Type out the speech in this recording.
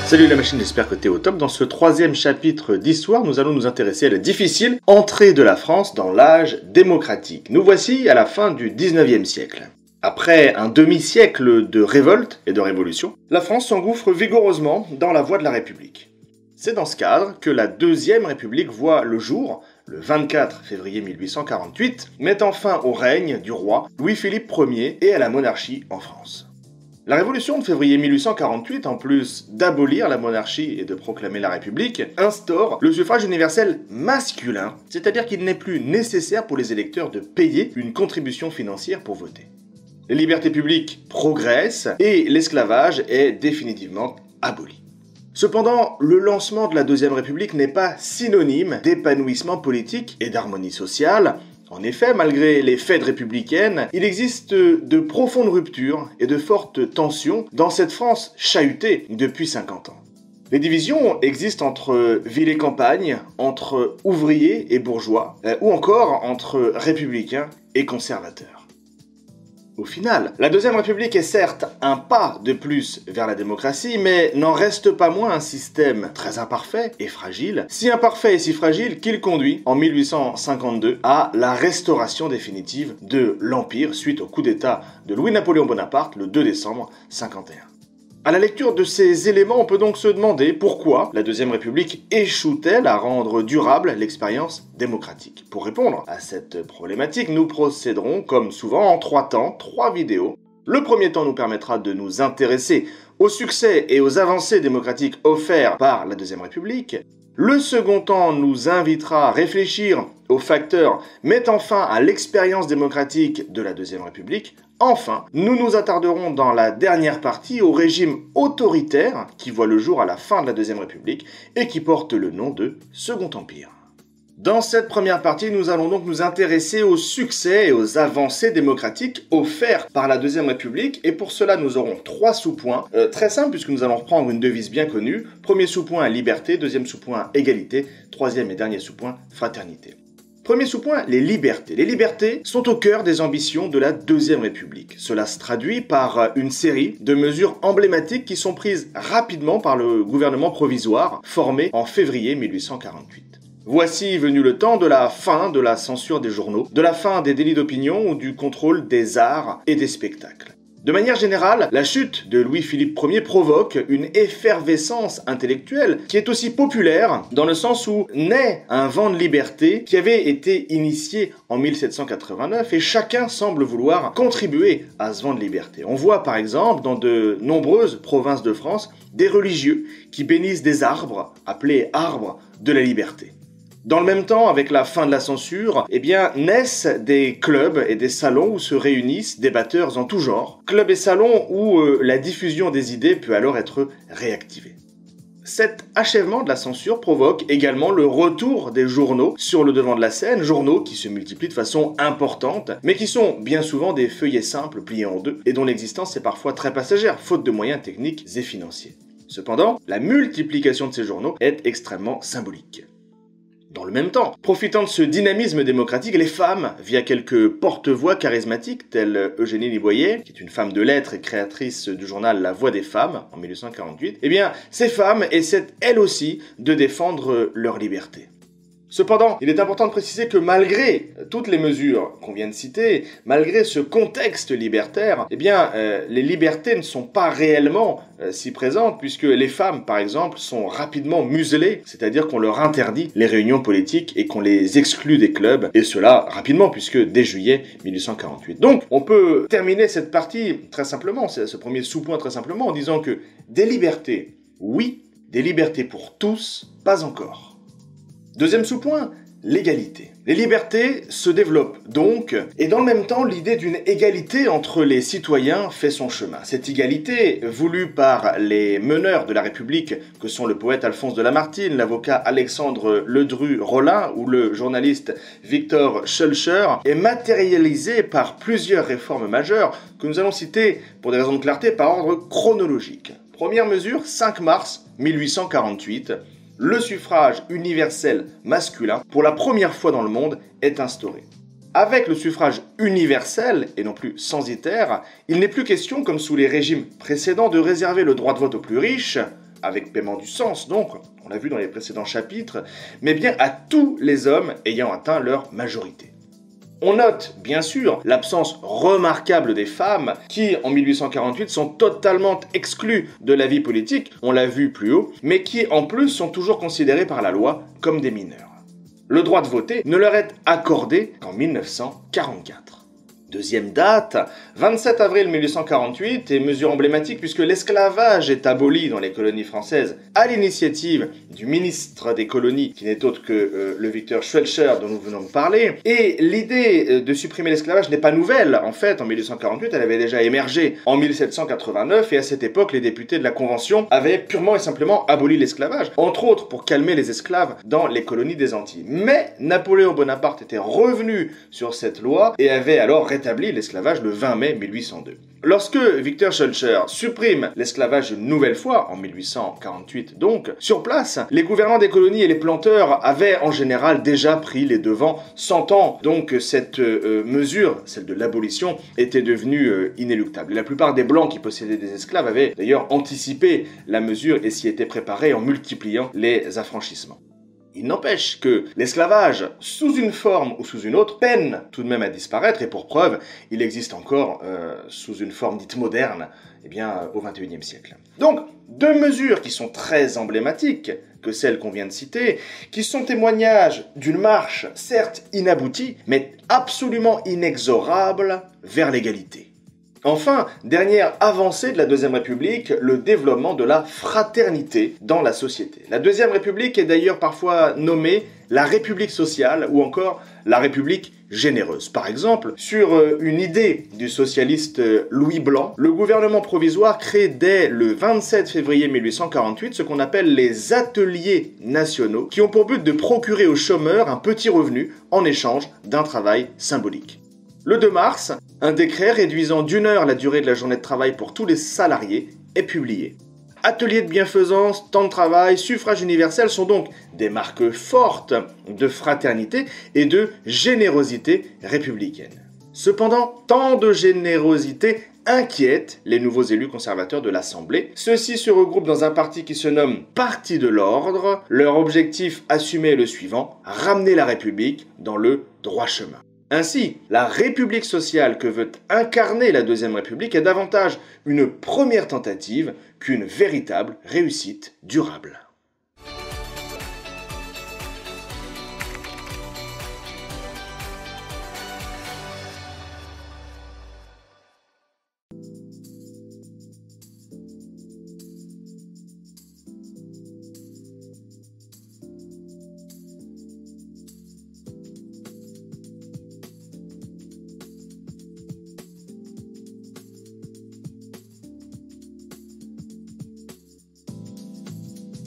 Salut la machine, j'espère que t'es au top. Dans ce troisième chapitre d'histoire, nous allons nous intéresser à la difficile entrée de la France dans l'âge démocratique. Nous voici à la fin du 19e siècle. Après un demi-siècle de révolte et de révolution, la France s'engouffre vigoureusement dans la voie de la République. C'est dans ce cadre que la Deuxième République voit le jour, le 24 février 1848, mettant fin au règne du roi Louis-Philippe Ier et à la monarchie en France. La Révolution de février 1848, en plus d'abolir la monarchie et de proclamer la République, instaure le suffrage universel masculin, c'est-à-dire qu'il n'est plus nécessaire pour les électeurs de payer une contribution financière pour voter. Les libertés publiques progressent et l'esclavage est définitivement aboli. Cependant, le lancement de la Deuxième République n'est pas synonyme d'épanouissement politique et d'harmonie sociale. En effet, malgré les fêtes républicaines, il existe de profondes ruptures et de fortes tensions dans cette France chahutée depuis 50 ans. Les divisions existent entre ville et campagne, entre ouvriers et bourgeois, ou encore entre républicains et conservateurs. Au final, la Deuxième République est certes un pas de plus vers la démocratie, mais n'en reste pas moins un système très imparfait et fragile, si imparfait et si fragile qu'il conduit, en 1852, à la restauration définitive de l'Empire suite au coup d'État de Louis-Napoléon Bonaparte le 2 décembre 1951. À la lecture de ces éléments, on peut donc se demander pourquoi la Deuxième République échoue-t-elle à rendre durable l'expérience démocratique. Pour répondre à cette problématique, nous procéderons, comme souvent, en 3 temps, 3 vidéos. Le premier temps nous permettra de nous intéresser aux succès et aux avancées démocratiques offerts par la Deuxième République. Le second temps nous invitera à réfléchir aux facteurs mettant fin à l'expérience démocratique de la Deuxième République. Enfin, nous nous attarderons dans la dernière partie au régime autoritaire qui voit le jour à la fin de la Deuxième République et qui porte le nom de Second Empire. Dans cette première partie, nous allons donc nous intéresser aux succès et aux avancées démocratiques offerts par la Deuxième République, et pour cela nous aurons 3 sous-points, très simples puisque nous allons reprendre une devise bien connue. Premier sous-point, liberté, deuxième sous-point, égalité, troisième et dernier sous-point, fraternité. Premier sous-point, les libertés. Les libertés sont au cœur des ambitions de la Deuxième République. Cela se traduit par une série de mesures emblématiques qui sont prises rapidement par le gouvernement provisoire formé en février 1848. Voici venu le temps de la fin de la censure des journaux, de la fin des délits d'opinion ou du contrôle des arts et des spectacles. De manière générale, la chute de Louis-Philippe Ier provoque une effervescence intellectuelle qui est aussi populaire dans le sens où naît un vent de liberté qui avait été initié en 1789 et chacun semble vouloir contribuer à ce vent de liberté. On voit par exemple dans de nombreuses provinces de France des religieux qui bénissent des arbres appelés arbres de la liberté. Dans le même temps, avec la fin de la censure, naissent des clubs et des salons où se réunissent débatteurs en tout genre. Clubs et salons où la diffusion des idées peut alors être réactivée. Cet achèvement de la censure provoque également le retour des journaux sur le devant de la scène, journaux qui se multiplient de façon importante, mais qui sont bien souvent des feuillets simples pliés en deux, et dont l'existence est parfois très passagère, faute de moyens techniques et financiers. Cependant, la multiplication de ces journaux est extrêmement symbolique. Dans le même temps, profitant de ce dynamisme démocratique, les femmes, via quelques porte-voix charismatiques telles Eugénie Liboyer, qui est une femme de lettres et créatrice du journal La Voix des femmes en 1848, ces femmes essaient elles aussi de défendre leur liberté. Cependant, il est important de préciser que malgré toutes les mesures qu'on vient de citer, malgré ce contexte libertaire, les libertés ne sont pas réellement si présentes puisque les femmes, par exemple, sont rapidement muselées, c'est-à-dire qu'on leur interdit les réunions politiques et qu'on les exclut des clubs, et cela rapidement puisque dès juillet 1848. Donc, on peut terminer cette partie très simplement, ce premier sous-point très simplement, en disant que des libertés, oui, des libertés pour tous, pas encore. Deuxième sous-point, l'égalité. Les libertés se développent donc, et dans le même temps, l'idée d'une égalité entre les citoyens fait son chemin. Cette égalité, voulue par les meneurs de la République, que sont le poète Alphonse de Lamartine, l'avocat Alexandre Ledru-Rollin ou le journaliste Victor Schœlcher, est matérialisée par plusieurs réformes majeures que nous allons citer, pour des raisons de clarté, par ordre chronologique. Première mesure, 5 mars 1848. Le suffrage universel masculin, pour la première fois dans le monde, est instauré. Avec le suffrage universel, et non plus censitaire, il n'est plus question, comme sous les régimes précédents, de réserver le droit de vote aux plus riches, avec paiement du sens donc, on l'a vu dans les précédents chapitres, mais bien à tous les hommes ayant atteint leur majorité. On note, bien sûr, l'absence remarquable des femmes qui, en 1848, sont totalement exclues de la vie politique, on l'a vu plus haut, mais qui, en plus, sont toujours considérées par la loi comme des mineurs. Le droit de voter ne leur est accordé qu'en 1944. Deuxième date, 27 avril 1848, et mesure emblématique puisque l'esclavage est aboli dans les colonies françaises à l'initiative du ministre des colonies, qui n'est autre que le Victor Schœlcher dont nous venons de parler. Et l'idée de supprimer l'esclavage n'est pas nouvelle. En fait, en 1848, elle avait déjà émergé en 1789, et à cette époque, les députés de la Convention avaient purement et simplement aboli l'esclavage, entre autres pour calmer les esclaves dans les colonies des Antilles. Mais Napoléon Bonaparte était revenu sur cette loi et avait alors rétabli l'esclavage le 20 mai 1802. Lorsque Victor Schœlcher supprime l'esclavage une nouvelle fois, en 1848 donc, sur place, les gouvernants des colonies et les planteurs avaient en général déjà pris les devants, sentant donc que cette mesure, celle de l'abolition, était devenue inéluctable. La plupart des blancs qui possédaient des esclaves avaient d'ailleurs anticipé la mesure et s'y étaient préparés en multipliant les affranchissements. Il n'empêche que l'esclavage, sous une forme ou sous une autre, peine tout de même à disparaître, et pour preuve, il existe encore sous une forme dite moderne, au XXIe siècle. Donc, deux mesures qui sont très emblématiques, que celles qu'on vient de citer, qui sont témoignages d'une marche, certes inaboutie, mais absolument inexorable vers l'égalité. Enfin, dernière avancée de la Deuxième République, le développement de la fraternité dans la société. La Deuxième République est d'ailleurs parfois nommée la République sociale ou encore la République généreuse. Par exemple, sur une idée du socialiste Louis Blanc, le gouvernement provisoire crée dès le 27 février 1848 ce qu'on appelle les ateliers nationaux, qui ont pour but de procurer aux chômeurs un petit revenu en échange d'un travail symbolique. Le 2 mars, un décret réduisant d'1 heure la durée de la journée de travail pour tous les salariés est publié. Ateliers de bienfaisance, temps de travail, suffrage universel sont donc des marques fortes de fraternité et de générosité républicaine. Cependant, tant de générosité inquiète les nouveaux élus conservateurs de l'Assemblée. Ceux-ci se regroupent dans un parti qui se nomme Parti de l'Ordre. Leur objectif assumé est le suivant: ramener la République dans le droit chemin. Ainsi, la République sociale que veut incarner la Deuxième République est davantage une première tentative qu'une véritable réussite durable.